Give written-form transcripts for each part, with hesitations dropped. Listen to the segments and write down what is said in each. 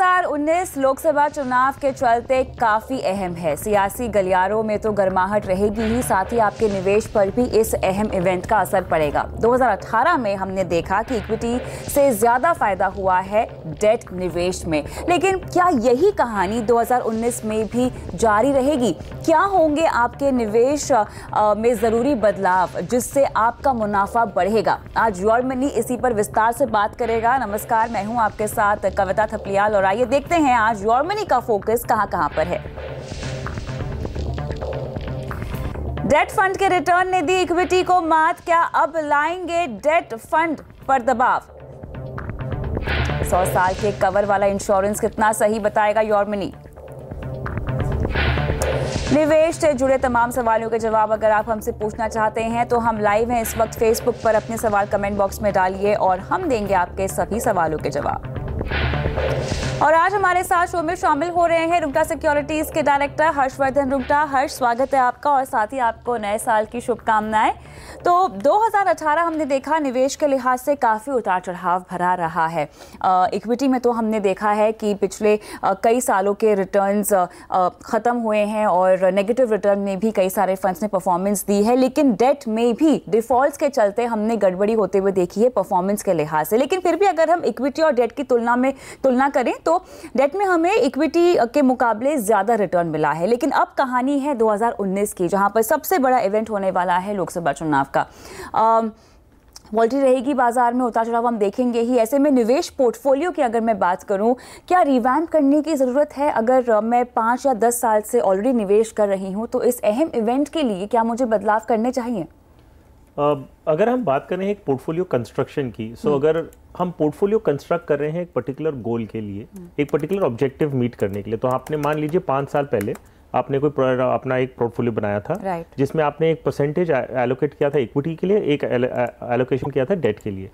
2019 लोकसभा चुनाव के चलते काफी अहम है। सियासी गलियारों में तो गर्माहट रहेगी ही, साथ ही आपके निवेश पर भी इस अहम इवेंट का असर पड़ेगा। 2018 में हमने देखा कि इक्विटी से ज्यादा फायदा हुआ है डेट निवेश में, लेकिन क्या यही कहानी 2019 में भी जारी रहेगी? क्या होंगे आपके निवेश में जरूरी बदलाव जिससे आपका मुनाफा बढ़ेगा? आज योर मनी इसी पर विस्तार से बात करेगा। नमस्कार, मैं हूं आपके साथ कविता थपलियाल और आइए देखते हैं आज योर मनी का फोकस कहां पर है। डेट फंड के रिटर्न ने दी इक्विटी को मात, क्या अब लाएंगे डेट फंड पर दबाव? 100 साल के कवर वाला इंश्योरेंस कितना सही, बताएगा योर मनी। निवेश से जुड़े तमाम सवालों के जवाब अगर आप हमसे पूछना चाहते हैं तो हम लाइव हैं इस वक्त फेसबुक पर। अपने सवाल कमेंट बॉक्स में डालिए और हम देंगे आपके सभी सवालों के जवाब। और आज हमारे साथ शो में शामिल हो रहे हैं रुंगटा सिक्योरिटीज के डायरेक्टर हर्षवर्धन रुंगटा। हर्ष, स्वागत है आपका और साथ ही आपको नए साल की शुभकामनाएं। तो 2018 हमने देखा निवेश के लिहाज से काफ़ी उतार चढ़ाव भरा रहा है। इक्विटी में तो हमने देखा है कि पिछले कई सालों के रिटर्न्स ख़त्म हुए हैं और नेगेटिव रिटर्न में भी कई सारे फंड्स ने परफॉर्मेंस दी है, लेकिन डेट में भी डिफॉल्ट्स के चलते हमने गड़बड़ी होते हुए देखी है परफॉर्मेंस के लिहाज से। लेकिन फिर भी अगर हम इक्विटी और डेट की तुलना करें तो डेट में हमें इक्विटी के मुकाबले ज़्यादा रिटर्न मिला है। लेकिन अब कहानी है 2019 की, जहां पर सबसे बड़ा इवेंट होने वाला है लोकसभा चुनाव का। वॉल्टी रहेगी बाजार में, उतार चढ़ाव हम देखेंगे ही। ऐसे में निवेश पोर्टफोलियो की अगर मैं बात करूं, क्या रिवैम्प करने की ज़रूरत है? अगर मैं 5 या 10 साल से ऑलरेडी निवेश कर रही हूं तो इस अहम इवेंट के लिए क्या मुझे बदलाव करने चाहिए? अगर हम बात कर रहे हैं एक पोर्टफोलियो कंस्ट्रक्शन की, अगर हम पोर्टफोलियो कंस्ट्रक्ट कर रहे हैं एक पर्टिकुलर गोल के लिए, एक पर्टिकुलर ऑब्जेक्टिव मीट करने के लिए, तो आपने मान लीजिए 5 साल पहले आपने कोई अपना एक पोर्टफोलियो बनाया था, जिसमें आपने एक परसेंटेज एलोकेट किया था इक्विटी के लिए, एक एलोकेशन किया था डेट के लिए।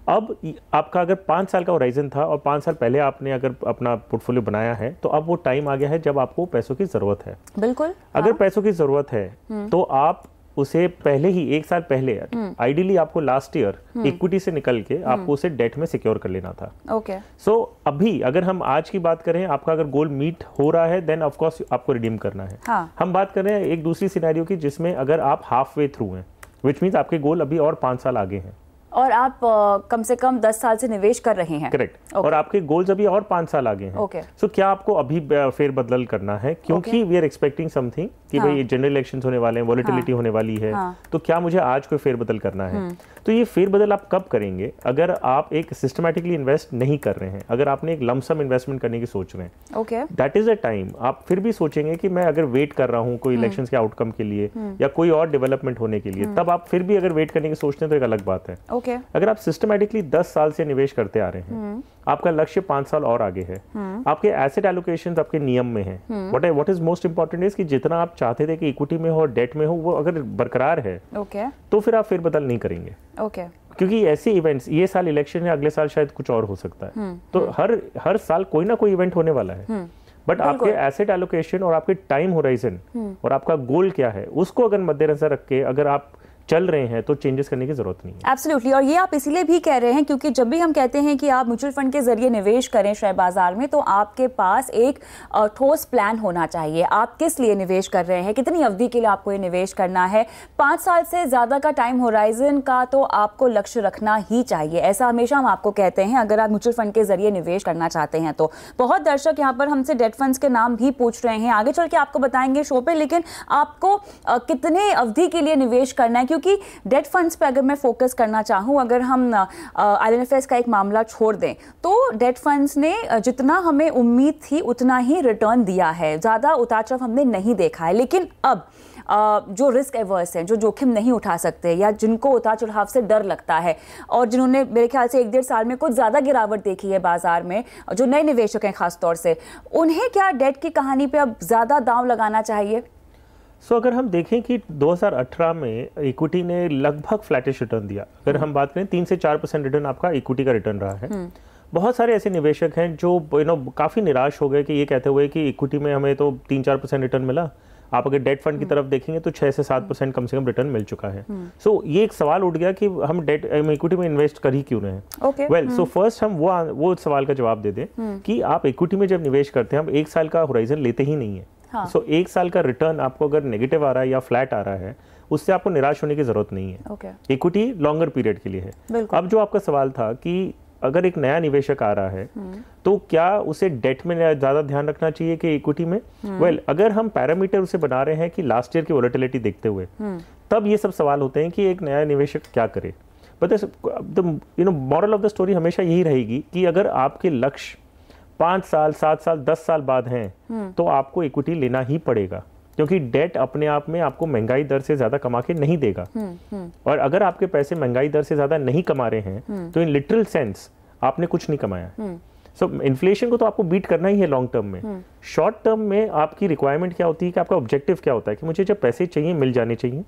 अब आपका अगर 5 साल का होराइजन था और 5 साल पहले आपने अगर अपना पोर्टफोलियो बनाया है, तो अब वो टाइम आ गया है जब आपको पैसों की जरूरत है। बिल्कुल। अगर पैसों की जरूरत है तो आप उसे पहले ही 1 साल पहले, आइडियली आपको लास्ट ईयर इक्विटी से निकल के आपको उसे डेट में सिक्योर कर लेना था। ओके। सो अभी अगर हम आज की बात करें, आपका अगर गोल मीट हो रहा है देन ऑफ कोर्स आपको रिडीम करना है। हाँ। हम बात कर रहे हैं एक दूसरी सिनेरियो की जिसमें अगर आप हाफ वे थ्रू हैं, विच मीन्स आपके गोल अभी और 5 साल आगे हैं और आप कम से कम 10 साल से निवेश कर रहे हैं। करेक्ट। और आपके गोल्स अभी और 5 साल आगे हैं। सो क्या आपको अभी फेरबदल करना है? क्योंकि वी आर एक्सपेक्टिंग समथिंग कि भाई जनरल इलेक्शंस होने वाले हैं, वॉलेटिलिटी होने वाली है, तो क्या मुझे आज कोई फेरबदल करना है? तो ये फेरबदल आप कब करेंगे? अगर आप एक सिस्टमैटिकली इन्वेस्ट नहीं कर रहे हैं, अगर आपने एक लमसम इन्वेस्टमेंट करने की सोच रहे हैं, दैट इज अ टाइम आप फिर भी सोचेंगे कि मैं अगर वेट कर रहा हूँ कोई इलेक्शंस के आउटकम के लिए या कोई और डेवलपमेंट होने के लिए, तब आप फिर भी अगर वेट करने की सोचते हैं तो एक अलग बात है। अगर आप सिस्टमैटिकली 10 साल से निवेश करते आ रहे हैं, आपका लक्ष्य 5 साल और आगे है, आपके एसेट एलोकेशंस आपके नियम में है। What is most important is कि जितना आप चाहते थे कि इक्विटी में हो और डेट में हो, वो अगर बरकरार है तो फिर आप फेरबदल नहीं करेंगे। क्योंकि ऐसे इवेंट्स, ये साल इलेक्शन है, अगले साल शायद कुछ और हो सकता है, तो हर साल कोई ना कोई इवेंट होने वाला है। बट आपके एसेट एलोकेशन और आपके टाइम होराइजन और आपका गोल क्या है, उसको अगर मद्देनजर रख के अगर आप चल रहे हैं तो चेंजेस करने की जरूरत नहीं है। एब्सोल्युटली। और ये आप इसीलिए भी कह रहे हैं क्योंकि जब भी हम कहते हैं कि आप म्यूचुअल फंड के जरिए निवेश करें शेयर बाजार में, तो आपके पास एक ठोस प्लान होना चाहिए। आप किस लिए निवेश कर रहे हैं, कितनी अवधि के लिए आपको ये निवेश करना है। 5 साल से ज्यादा का टाइम होराइजन का तो आपको लक्ष्य रखना ही चाहिए। ऐसा हमेशा हम आपको कहते हैं अगर आप म्यूचुअल फंड के जरिए निवेश करना चाहते हैं तो। बहुत दर्शक यहाँ पर हमसे डेट फंड्स के नाम भी पूछ रहे हैं, आगे चल के आपको बताएंगे शो पे, लेकिन आपको कितने अवधि के लिए निवेश करना है? क्योंकि डेट फंड्स पे अगर मैं फोकस करना चाहूँ, अगर हम IL&FS का एक मामला छोड़ दें, तो डेट फंड्स ने जितना हमें उम्मीद थी उतना ही रिटर्न दिया है, ज़्यादा उतार चढ़ाव हमने नहीं देखा है। लेकिन अब जो रिस्क एवर्स हैं, जो जोखिम नहीं उठा सकते या जिनको उतार चढ़ाव से डर लगता है और जिन्होंने मेरे ख्याल से 1-1.5 साल में कुछ ज़्यादा गिरावट देखी है बाजार में, जो नए निवेशक हैं खास तौर से, उन्हें क्या डेट की कहानी पे अब ज़्यादा दांव लगाना चाहिए? अगर हम देखें कि 2018 में इक्विटी ने लगभग फ्लैटिश रिटर्न दिया। अगर हम बात करें 3 से 4% रिटर्न आपका इक्विटी का रिटर्न रहा है। बहुत सारे ऐसे निवेशक हैं जो काफ़ी निराश हो गए कि ये कहते हुए कि इक्विटी में हमें तो 3-4% रिटर्न मिला, आप अगर डेट फंड की तरफ देखेंगे तो 6 से 7% कम से कम रिटर्न मिल चुका है। सो ये एक सवाल उठ गया कि हम डेट इक्विटी में इन्वेस्ट कर ही क्यों रहे हैं। वेल, सो फर्स्ट हम वो सवाल का जवाब दे दें कि आप इक्विटी में जब निवेश करते हैं, हम 1 साल का होराइजन लेते ही नहीं है। सो 1 साल का रिटर्न आपको अगर नेगेटिव आ रहा है या फ्लैट आ रहा है, उससे आपको निराश होने की जरूरत नहीं है। इक्विटी लॉन्गर पीरियड के लिए है। अब जो आपका सवाल था कि अगर एक नया निवेशक आ रहा है तो क्या उसे डेट में ज्यादा ध्यान रखना चाहिए कि इक्विटी में? वेल, अगर हम पैरामीटर उसे बना रहे हैं कि लास्ट ईयर की वोलेटिलिटी देखते हुए, तब ये सब सवाल होते हैं कि एक नया निवेशक क्या करे। But the moral of the story हमेशा यही रहेगी कि अगर आपके लक्ष्य 5 साल, 7 साल, 10 साल बाद हैं, तो आपको इक्विटी लेना ही पड़ेगा, क्योंकि डेट अपने आप में आपको महंगाई दर से ज्यादा कमा के नहीं देगा। और अगर आपके पैसे महंगाई दर से ज्यादा नहीं कमा रहे हैं, तो इन लिटरल सेंस आपने कुछ नहीं कमाया। सो इन्फ्लेशन को तो आपको बीट करना ही है लॉन्ग टर्म में। शॉर्ट टर्म में आपकी रिक्वायरमेंट क्या होती है, कि आपका ऑब्जेक्टिव क्या होता है कि मुझे जब पैसे चाहिए मिल जाने चाहिए,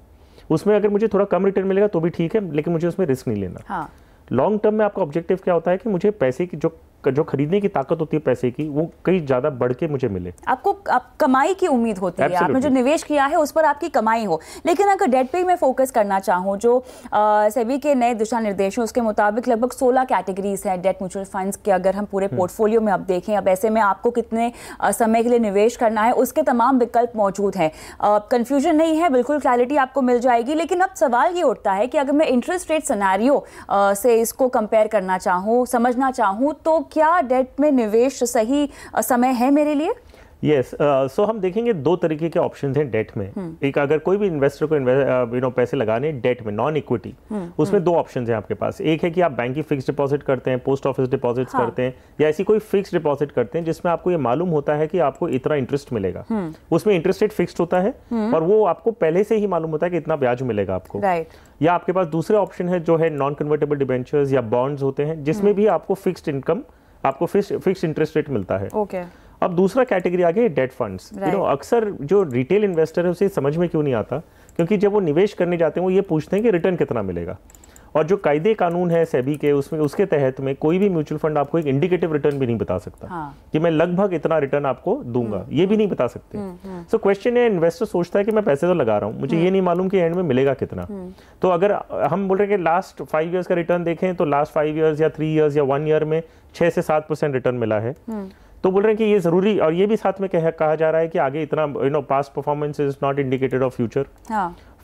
उसमें अगर मुझे थोड़ा कम रिटर्न मिलेगा तो भी ठीक है, लेकिन मुझे उसमें रिस्क नहीं लेना। लॉन्ग टर्म में आपका ऑब्जेक्टिव क्या होता है कि मुझे पैसे की जो खरीदने की ताकत होती है पैसे की, वो कहीं ज्यादा बढ़ के मुझे मिले। आपको कमाई की उम्मीद होती है, आपने जो निवेश किया है उस पर आपकी कमाई हो। लेकिन अगर डेट पे मैं फोकस करना चाहूँ, जो सेबी के नए दिशा निर्देशों उसके मुताबिक लगभग 16 कैटेगरीज हैं डेट म्यूचुअल फंड्स के। अगर हम पूरे पोर्टफोलियो में अब देखें, अब ऐसे में आपको कितने समय के लिए निवेश करना है, उसके तमाम विकल्प मौजूद हैं। कंफ्यूजन नहीं है, बिल्कुल क्लैरिटी आपको मिल जाएगी। लेकिन अब सवाल ये उठता है कि अगर मैं इंटरेस्ट रेट सिनेरियो से इसको कंपेयर करना चाहूँ, समझना चाहूँ, तो क्या डेट में निवेश सही समय है मेरे लिए? यस, सो हम देखेंगे 2 तरीके के ऑप्शंस हैं डेट में। एक, अगर कोई भी इन्वेस्टर को पैसे लगाने डेट में, नॉन इक्विटी, उसमें 2 ऑप्शंस हैं आपके पास। एक है कि आप बैंक की फिक्स डिपॉजिट करते हैं, पोस्ट ऑफिस डिपॉजिट्स करते हैं, या ऐसी कोई फिक्स डिपॉजिट करते हैं जिसमें आपको ये मालूम होता है कि आपको इतना इंटरेस्ट मिलेगा। उसमें इंटरेस्ट रेट फिक्स्ड होता है और वो आपको पहले से ही मालूम होता है कि इतना ब्याज मिलेगा आपको। या आपके पास दूसरा ऑप्शन है जो है नॉन कन्वर्टेबल डिबेंचर्स या बॉन्ड्स होते हैं, जिसमें भी आपको फिक्स्ड इनकम, आपको फिक्स्ड इंटरेस्ट रेट मिलता है। अब दूसरा कैटेगरी आ गया डेट फंड्स। अक्सर जो रिटेल इन्वेस्टर है उसे समझ में क्यों नहीं आता, क्योंकि जब वो निवेश करने जाते हैं वो ये पूछते हैं कि रिटर्न कितना मिलेगा। और जो कायदे कानून है सेबी के, उसमें उसके तहत में कोई भी म्यूचुअल फंड आपको एक इंडिकेटिव रिटर्न भी नहीं बता सकता कि मैं लगभग इतना रिटर्न आपको दूंगा, ये भी नहीं बता सकते। सो क्वेश्चन है, इन्वेस्टर सोचता है कि मैं पैसे तो लगा रहा हूँ, मुझे ये नहीं मालूम कि एंड में मिलेगा कितना। तो अगर हम बोल रहे हैं कि लास्ट 5 ईयर्स का रिटर्न देखें, तो लास्ट 5 ईयर्स या 3 ईयर्स या 1 ईयर में 6 से 7% रिटर्न मिला है। तो बोल रहे हैं कि ये जरूरी, और ये भी साथ में कहा जा रहा है कि आगे इतना past performance is not indicated of future.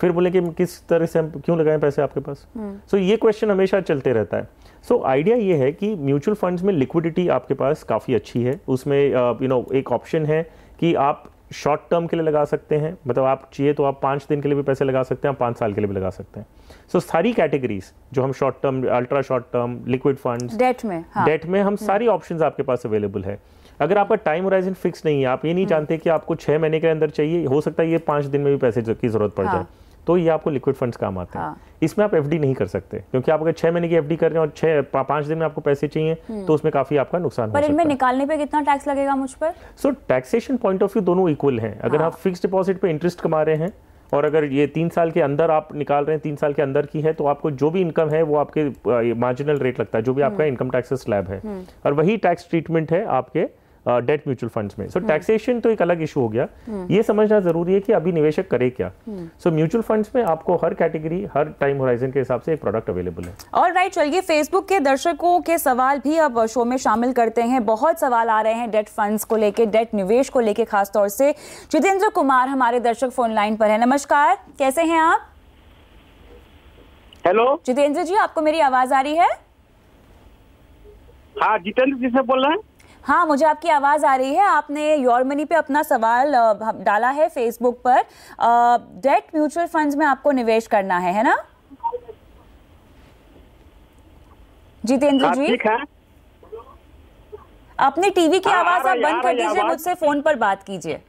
फिर बोले कि किस तरह से हम क्यों लगाएं पैसे आपके पास। सो ये क्वेश्चन हमेशा चलते रहता है। सो आइडिया ये है कि म्यूचुअल फंड्स में लिक्विडिटी आपके पास काफ़ी अच्छी है। उसमें एक ऑप्शन है कि आप शॉर्ट टर्म के लिए लगा सकते हैं, मतलब आप चाहिए तो आप 5 दिन के लिए भी पैसे लगा सकते हैं, आप 5 साल के लिए भी लगा सकते हैं। सो सारी कैटेगरीज जो हम short term, ultra short term, liquid funds, debt में हम सारी ऑप्शंस आपके पास अवेलेबल है। अगर आपका टाइम होराइजन फिक्स नहीं है, आप ये नहीं जानते कि आपको 6 महीने के अंदर चाहिए, हो सकता है ये 5 दिन में भी पैसे की जरूरत पड़ जाए, तो ये आपको लिक्विड फंड्स काम आते हैं। इसमें आप एफडी नहीं कर सकते, क्योंकि आप अगर 6 महीने की एफडी कर रहे हैं और 5 दिन में आपको पैसे चाहिए, तो उसमें काफी आपका नुकसान हो सकता है। पर इनमें निकालने पे कितना टैक्स लगेगा मुझ पर? सो टैक्सेशन पॉइंट ऑफ व्यू दोनों इक्वल हैं। अगर आप फिक्स डिपॉजिट पे इंटरेस्ट कमा रहे हैं और अगर ये 3 साल के अंदर आप निकाल रहे हैं, 3 साल के अंदर की है, तो आपको जो भी इनकम है वो आपके मार्जिनल रेट लगता है, जो भी आपका इनकम टैक्स स्लैब है, और वही टैक्स ट्रीटमेंट है आपके डेट म्यूचुअल फंड्स में। सो टैक्सेशन तो एक अलग इशू हो गया, ये समझना जरूरी है कि अभी निवेशक करे क्या। सो म्यूचुअल फंड्स में आपको हर कैटेगरी, हर टाइम होराइजन के हिसाब से एक प्रोडक्ट अवेलेबल है। ऑलराइट, चलिए फेसबुक के दर्शकों के सवाल भी अब शो में शामिल करते हैं। बहुत सवाल आ रहे हैं डेट फंड्स को लेके, डेट निवेश को लेके खास तौर से। जितेंद्र कुमार हमारे दर्शक फोन लाइन पर है। नमस्कार, कैसे हैं आप? हेलो जितेंद्र जी, आपको मेरी आवाज आ रही है? हाँ, जितेंद्र जी से बोल रहे हैं। हाँ, मुझे आपकी आवाज आ रही है। आपने योर मनी पे अपना सवाल डाला है फेसबुक पर। डेट म्यूचुअल फंड्स में आपको निवेश करना है ना जितेंद्र जी? ठीक है। अपनी टीवी की आवाज आप बंद कर दीजिए, मुझसे फोन पर बात कीजिए।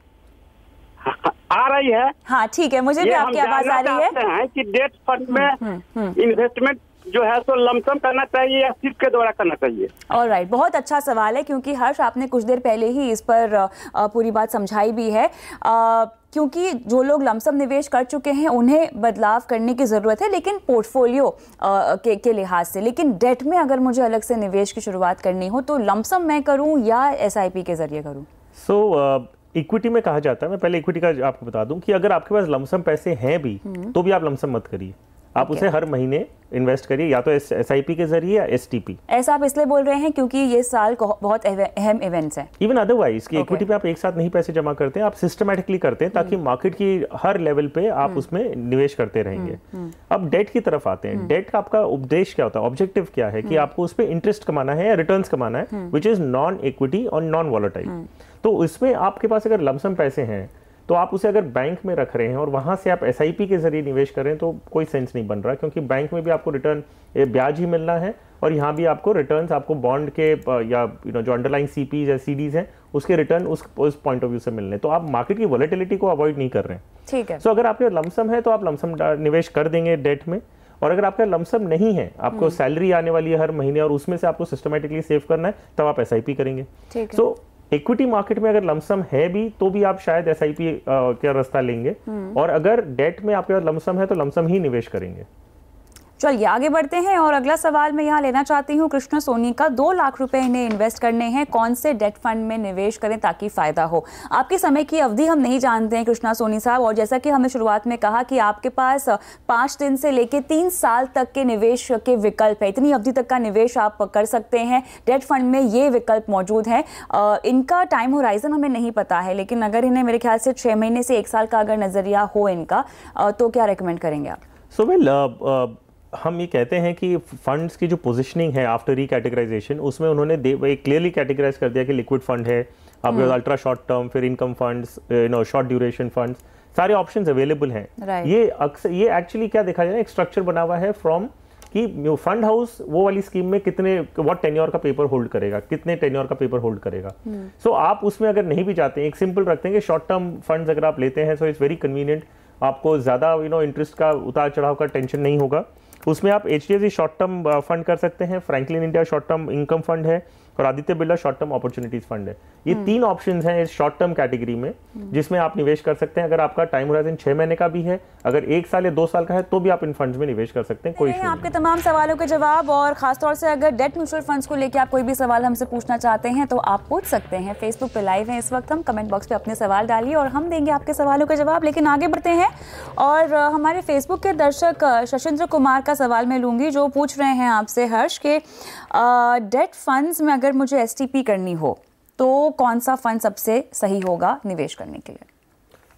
आ रही है? हाँ ठीक है, मुझे भी आपकी आवाज आ रही है कि डेट फंड में इन्वेस्टमेंट जो है तो लमसम करना चाहिए या सिर्फ के द्वारा करना चाहिए? ऑलराइट, बहुत अच्छा सवाल है, क्योंकि हर्ष आपने कुछ देर पहले ही इस पर पूरी बात समझाई भी है। क्योंकि जो लोग लमसम निवेश कर चुके हैं उन्हें बदलाव करने की ज़रूरत है, लेकिन पोर्टफोलियो के लिहाज से। लेकिन डेट में अगर मुझे अलग से निवेश की शुरुआत करनी हो तो लमसम मैं करूं या SIP के जरिए करूं? सो इक्विटी में कहा जाता है, मैं पहले इक्विटी का आपको बता दूं कि अगर आपके पास लमसम पैसे हैं भी तो भी आप लमसम मत करिए, आप उसे हर महीने इन्वेस्ट करिए, या तो SIP के जरिए या STP। ऐसा आप इसलिए बोल रहे हैं क्योंकि ये साल बहुत अहम इवेंट्स हैं। इवन अदरवाइज कि इक्विटी पे आप एक साथ नहीं पैसे जमा करते हैं, आप सिस्टमैटिकली करते हैं ताकि मार्केट की हर लेवल पे आप उसमें निवेश करते रहेंगे। अब डेट की तरफ आते हैं। डेट का आपका उद्देश्य क्या होता है, ऑब्जेक्टिव क्या है कि आपको उस पर इंटरेस्ट कमाना है या रिटर्न्स कमाना है, विच इज नॉन इक्विटी और नॉन वॉलेटाइल। तो इसमें आपके पास अगर लमसम पैसे हैं तो आप उसे अगर बैंक में रख रहे हैं और वहां से आप SIP के जरिए निवेश कर रहे हैं तो कोई सेंस नहीं बन रहा, क्योंकि बैंक में भी आपको रिटर्न ब्याज ही मिलना है और यहाँ भी आपको रिटर्न्स आपको बॉन्ड के या जो अंडरलाइंग CPs या CDs हैं उसके रिटर्न उस पॉइंट ऑफ व्यू से मिलने, तो आप मार्केट की वॉलेटिलिटी को अवॉइड नहीं कर रहे हैं। ठीक है। सो अगर आपके लमसम है तो आप लमसम निवेश कर देंगे डेट में, और अगर आपका लमसम नहीं है, आपको सैलरी आने वाली है हर महीने और उसमें से आपको सिस्टमेटिकली सेव करना है, तब आप SIP करेंगे। सो इक्विटी मार्केट में अगर लमसम है भी तो भी आप शायद SIP का रास्ता लेंगे, और अगर डेट में आपके पास लमसम है तो लमसम ही निवेश करेंगे। चलिए आगे बढ़ते हैं और अगला सवाल मैं यहाँ लेना चाहती हूँ कृष्णा सोनी का। 2 लाख रुपए इन्हें इन्वेस्ट करने हैं, कौन से डेट फंड में निवेश करें ताकि फायदा हो? आपके समय की अवधि हम नहीं जानते हैं कृष्णा सोनी साहब, और जैसा कि हमने शुरुआत में कहा कि आपके पास 5 दिन से लेकर 3 साल तक के निवेश के विकल्प है, इतनी अवधि तक का निवेश आप कर सकते हैं। डेट फंड में ये विकल्प मौजूद है। इनका टाइम होराइजन हमें नहीं पता है, लेकिन अगर इन्हें मेरे ख्याल से 6 महीने से 1 साल का अगर नजरिया हो इनका, तो क्या रिकमेंड करेंगे आप? सो वेल, हम ये कहते हैं कि फंड्स की जो पोजीशनिंग है आफ्टर रीकैटेगराइजेशन, उसमें उन्होंने क्लियरली कैटेगराइज कर दिया कि लिक्विड फंड है, आपके पास अल्ट्रा शॉर्ट टर्म, फिर income funds, short duration funds, सारे ऑप्शंस अवेलेबल हैं। ये एक्चुअली क्या देखा जाए, एक स्ट्रक्चर बना हुआ है फ्रॉम कि फंड हाउस वो वाली स्कीम में कितने व्हाट टेन्योर का पेपर होल्ड करेगा, कितने टेन्योर का पेपर होल्ड करेगा। सो आप उसमें अगर नहीं भी जाते हैं, एक सिंपल रखते हैं कि शॉर्ट टर्म फंड्स अगर आप लेते हैं सो इट्स वेरी कन्वीनियंट, आपको ज्यादा इंटरेस्ट का उतार चढ़ाव का टेंशन नहीं होगा। उसमें आप HDFC शॉर्ट टर्म फंड कर सकते हैं, Franklin India short term income fund है, और Aditya Birla short term opportunities fund है। ये 3 ऑप्शंस हैं इस शॉर्ट टर्म कैटेगरी में जिसमें आप निवेश कर सकते हैं। अगर आपका टाइम होराइजन 6 महीने का भी है, अगर 1 साल या 2 साल का है, तो भी आप इन फंड्स में निवेश कर सकते हैं। कोई इशू नहीं। आपके तमाम सवालों के जवाब, और खासतौर से अगर डेट म्यूचुअल फंड्स को लेकर आप कोई भी सवाल हमसे पूछना चाहते हैं तो आप पूछ सकते हैं। फेसबुक पे लाइव है इस वक्त, हम कमेंट बॉक्स पे अपने सवाल डालिए और हम देंगे आपके सवालों के जवाब। लेकिन आगे बढ़ते हैं और हमारे फेसबुक के दर्शक शशिंद्र कुमार का सवाल मैं लूंगी, जो पूछ रहे हैं आपसे हर्ष के डेट फंड्स में अगर मुझे STP करनी हो तो कौन सा फंड सबसे सही होगा निवेश करने के लिए?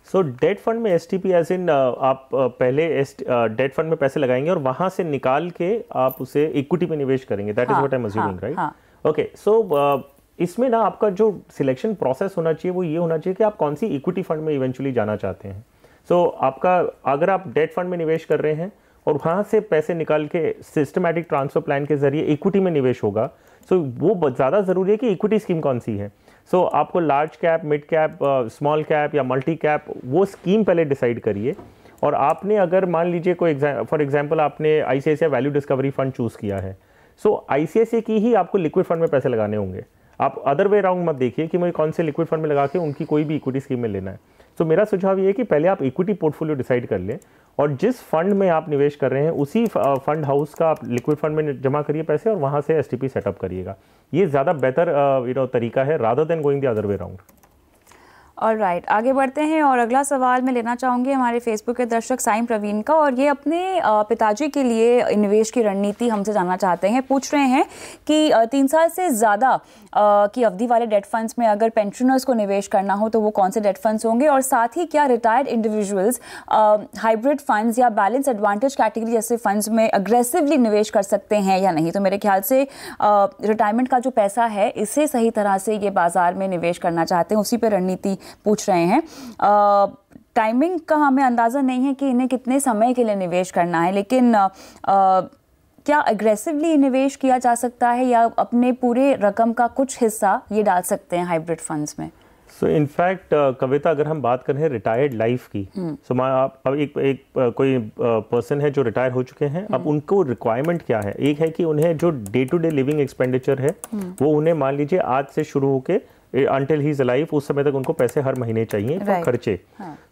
सो डेट फंड में STP एज इन आप पहले डेट फंड में पैसे लगाएंगे और वहां से निकाल के आप उसे इक्विटी में निवेश करेंगे। That is what I am assuming, right? Okay, so इसमें ना आपका जो सिलेक्शन प्रोसेस होना चाहिए वो ये होना चाहिए कि आप कौन सी इक्विटी फंड में इवेंचुअली जाना चाहते हैं। सो आपका अगर आप डेट फंड में निवेश कर रहे हैं और वहां से पैसे निकाल के सिस्टमैटिक ट्रांसफर प्लान के जरिए इक्विटी में निवेश होगा, सो वो ज़्यादा ज़रूरी है कि इक्विटी स्कीम कौन सी है। सो आपको large cap, mid cap, small cap या मल्टी कैप, वो स्कीम पहले डिसाइड करिए। और आपने अगर मान लीजिए कोई फॉर एग्जांपल आपने ICICI value discovery fund choose किया है, सो ICICI की ही आपको लिक्विड फंड में पैसे लगाने होंगे। आप अदर वे राउंड मत देखिए कि मुझे कौन से लिक्विड फंड में लगा के उनकी कोई भी इक्विटी स्कीम में लेना है। तो मेरा सुझाव ये है कि पहले आप इक्विटी पोर्टफोलियो डिसाइड कर लें और जिस फंड में आप निवेश कर रहे हैं उसी फंड हाउस का आप लिक्विड फंड में जमा करिए पैसे और वहां से STP सेटअप करिएगा। ये ज़्यादा बेहतर तरीका है rather than going the other way round. Alright, आगे बढ़ते हैं और अगला सवाल मैं लेना चाहूँगी हमारे फेसबुक के दर्शक साइम प्रवीण का, और ये अपने पिताजी के लिए निवेश की रणनीति हमसे जानना चाहते हैं। पूछ रहे हैं कि 3 साल से ज़्यादा की अवधि वाले डेट फंड्स में अगर पेंशनर्स को निवेश करना हो तो वो कौन से डेट फंड्स होंगे, और साथ ही क्या रिटायर्ड इंडिविजुअल्स हाइब्रिड फंड्स या बैलेंस एडवांटेज कैटेगरी जैसे फंड्स में अग्रेसिवली निवेश कर सकते हैं या नहीं। तो मेरे ख्याल से रिटायरमेंट का जो पैसा है इसे सही तरह से ये बाजार में निवेश करना चाहते हैं, उसी पर रणनीति पूछ रहे हैं। टाइमिंग का हमें अंदाज़ा नहीं है कि इन्हें कितने समय के लिए निवेश करना है, लेकिन क्या अग्रेसिवली निवेश किया जा सकता है या अपने पूरे रकम का कुछ हिस्सा ये डाल सकते हैं हाइब्रिड फंड्स में? सो इनफैक्ट कविता, अगर हम बात करें रिटायर्ड लाइफ की, सो आप अब एक कोई पर्सन है जो रिटायर हो चुके हैं, अब उनको रिक्वायरमेंट क्या है? एक है कि उन्हें जो day to day living expenditure है वो उन्हें मान लीजिए आज से शुरू होके अंटिल ही इज अलाइव उस समय तक उनको पैसे हर महीने चाहिए फॉर खर्चे।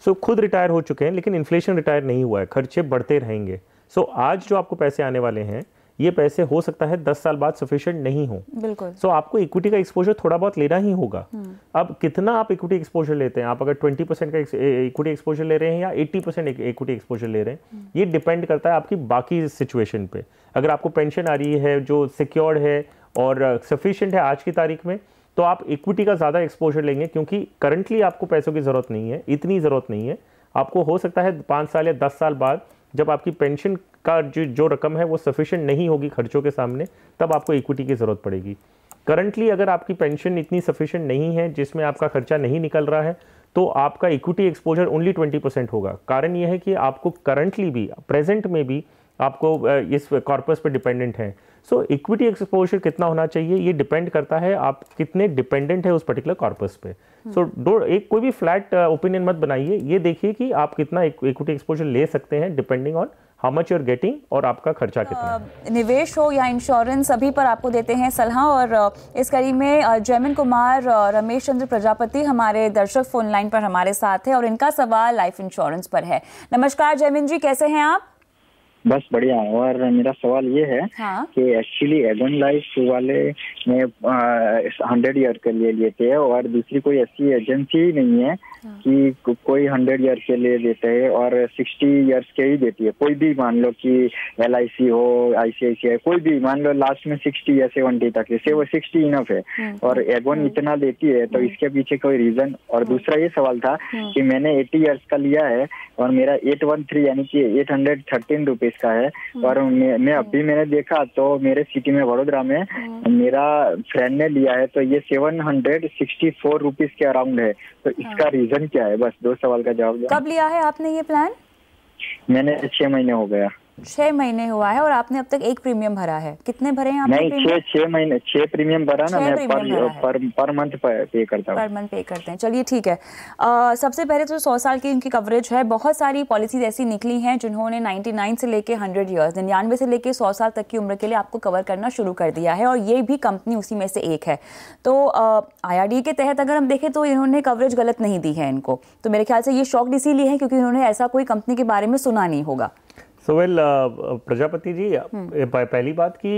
सो खुद रिटायर हो चुके हैं लेकिन इन्फ्लेशन रिटायर नहीं हुआ है, खर्चे बढ़ते रहेंगे। सो आज जो आपको पैसे आने वाले हैं ये पैसे हो सकता है 10 साल बाद सफिशिएंट नहीं हो। बिल्कुल। सो आपको इक्विटी का एक्सपोजर थोड़ा बहुत लेना ही होगा। अब कितना आप इक्विटी एक्सपोजर लेते हैं, आप अगर 20% का इक्विटी एक्सपोजर ले रहे हैं या 80% इक्विटी एक्सपोजर ले रहे हैं, ये डिपेंड करता है आपकी बाकी सिचुएशन पे। अगर आपको पेंशन आ रही है जो सिक्योर्ड है और सफिशिएंट है आज की तारीख में, तो आप इक्विटी का ज़्यादा एक्सपोजर लेंगे, क्योंकि करंटली आपको पैसों की ज़रूरत नहीं है, इतनी ज़रूरत नहीं है। आपको हो सकता है 5 साल या 10 साल बाद जब आपकी पेंशन का जो रकम है वो सफिशिएंट नहीं होगी खर्चों के सामने, तब आपको इक्विटी की ज़रूरत पड़ेगी। करंटली अगर आपकी पेंशन इतनी सफिशिएंट नहीं है जिसमें आपका खर्चा नहीं निकल रहा है, तो आपका इक्विटी एक्सपोजर ओनली 20% होगा। कारण यह है कि आपको करंटली भी, प्रेजेंट में भी आपको इस कॉर्पस पे डिपेंडेंट है। सो इक्विटी एक्सपोजर कितना होना चाहिए ये डिपेंड करता है आप कितने डिपेंडेंट है उस पर्टिकुलर कॉर्पस पे। सो कोई भी फ्लैट ओपिनियन मत बनाइए, ये देखिए कि आप कितना इक्विटी एक्सपोजर ले सकते हैं depending on how much you are getting और आपका खर्चा कितना है। निवेश हो या इंश्योरेंस, सभी पर आपको देते हैं सलाह। और इस कड़ी में जयमिन कुमार रमेश चंद्र प्रजापति हमारे दर्शक फोन लाइन पर हमारे साथ है और इनका सवाल लाइफ इंश्योरेंस पर है। नमस्कार जयमिन जी, कैसे हैं आप? बस बढ़िया। और मेरा सवाल ये है कि एक्चुअली एगन लाइफ वाले ने 100 ईयर के लिए लेते हैं और दूसरी कोई ऐसी एजेंसी नहीं है कि कोई 100 ईयर के लिए देते हैं और 60 ईयर्स के ही देती है। कोई भी मान लो कि LIC हो, ICICI, कोई भी मान लो लास्ट में 60 या 70 तक है, वो 60 इनफ है और एगन इतना देती है, तो इसके पीछे कोई रीजन? और दूसरा ये सवाल था कि मैंने 80 ईयर्स का लिया है और मेरा 813 यानी कि 813 रुपीज का है और मैं अभी मैंने देखा तो मेरे सिटी में वडोदरा में मेरा फ्रेंड ने लिया है तो ये 764 रुपीज के अराउंड है। तो इसका रीजन क्या है? बस 2 सवाल का जवाब। कब लिया है आपने ये प्लान? मैंने 6 महीने हो गया। 6 महीने हुआ है और आपने अब तक 1 प्रीमियम भरा है। कितने भरे हैं आपने? नहीं, 6 महीने 6 प्रीमियम भरा ना। मैं पर मंथ पे करता हूँ। पर मंथ पे करते हैं। चलिए ठीक है। सबसे पहले तो 100 साल की इनकी कवरेज है। बहुत सारी पॉलिसीज ऐसी निकली हैं जिन्होंने 99 से लेके 100 ईयर्स, 99 से लेके 100 साल तक की उम्र के लिए आपको कवर करना शुरू कर दिया है और ये भी कंपनी उसी में से एक है। तो IRD के तहत अगर हम देखें तो इन्होंने कवरेज गलत नहीं दी है इनको। तो मेरे ख्याल से ये शॉक्ड इसीलिए है क्योंकि इन्होंने ऐसा कोई कंपनी के बारे में सुना नहीं होगा। प्रजापति जी, पहली बात कि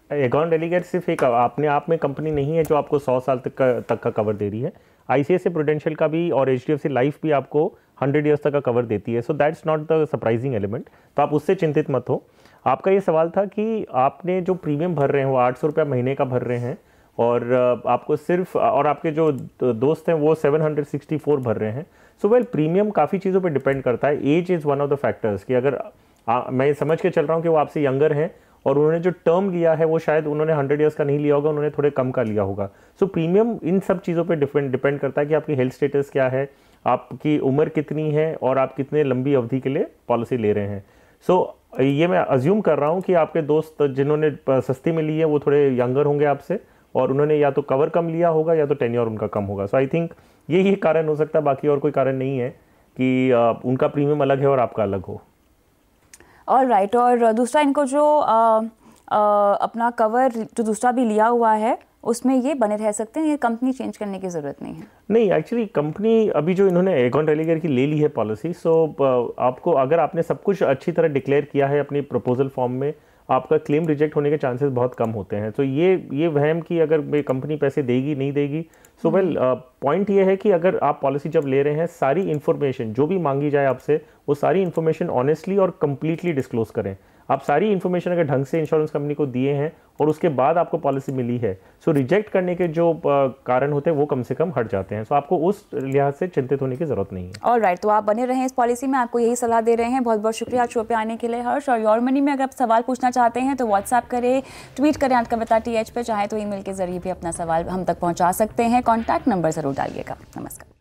एगॉन डेलीगेट सिर्फ एक अपने आप में कंपनी नहीं है जो आपको 100 साल तक का कवर दे रही है। ICICI प्रूडेंशियल का भी और HDFC लाइफ भी आपको 100 ईयर्स तक का कवर देती है। So that's not the surprising element. तो आप उससे चिंतित मत हो। आपका ये सवाल था कि आपने जो प्रीमियम भर रहे हैं वो 800 रुपया महीने का भर रहे हैं और आपको सिर्फ, और आपके जो दोस्त हैं वो 764 भर रहे हैं। सो प्रीमियम काफ़ी चीज़ों पर डिपेंड करता है। Age is one of the factors कि अगर मैं समझ के चल रहा हूँ कि वो आपसे यंगर हैं और उन्होंने जो टर्म लिया है वो शायद उन्होंने 100 ईयर्स का नहीं लिया होगा, उन्होंने थोड़े कम का लिया होगा। सो प्रीमियम इन सब चीज़ों पे डिपेंड करता है कि आपकी हेल्थ स्टेटस क्या है, आपकी उम्र कितनी है और आप कितने लंबी अवधि के लिए पॉलिसी ले रहे हैं। सो ये मैं अज्यूम कर रहा हूँ कि आपके दोस्त जिन्होंने सस्ती में ली है वो थोड़े यंगर होंगे आपसे और उन्होंने या तो कवर कम लिया होगा या तो टेन्योर उनका कम होगा। सो आई थिंक यही कारण हो सकता है, बाकी और कोई कारण नहीं है कि उनका प्रीमियम अलग है और आपका अलग हो। और राइट। और दूसरा, इनको जो अपना कवर जो दूसरा भी लिया हुआ है उसमें ये बने रह सकते हैं, ये कंपनी चेंज करने की ज़रूरत नहीं है। नहीं, एक्चुअली कंपनी अभी जो इन्होंने एगॉन डेलीगेट की ले ली है पॉलिसी, सो आपको अगर आपने सब कुछ अच्छी तरह डिक्लेयर किया है अपनी प्रपोजल फॉर्म में, आपका क्लेम रिजेक्ट होने के चांसेस बहुत कम होते हैं। तो ये वहम कि अगर कंपनी पैसे देगी नहीं देगी, सो पॉइंट ये है कि अगर आप पॉलिसी जब ले रहे हैं सारी इन्फॉर्मेशन जो भी मांगी जाए आपसे वो सारी इन्फॉर्मेशन ऑनेस्टली और कंप्लीटली डिस्क्लोज करें। आप सारी इन्फॉर्मेशन अगर ढंग से इंश्योरेंस कंपनी को दिए हैं और उसके बाद आपको पॉलिसी मिली है, सो रिजेक्ट करने के जो कारण होते हैं वो कम से कम हट जाते हैं। सो आपको उस लिहाज से चिंतित होने की जरूरत नहीं है। ऑलराइट, तो आप बने रहें इस पॉलिसी में, आपको यही सलाह दे रहे हैं। बहुत बहुत शुक्रिया शो पे आने के लिए हर्ष। और योर मनी में अगर आप सवाल पूछना चाहते हैं तो व्हाट्सएप करें, ट्वीट करें @TH पे, चाहे तो ईमेल के जरिए भी अपना सवाल हम तक पहुंचा सकते हैं। कॉन्टैक्ट नंबर जरूर डालिएगा। नमस्कार।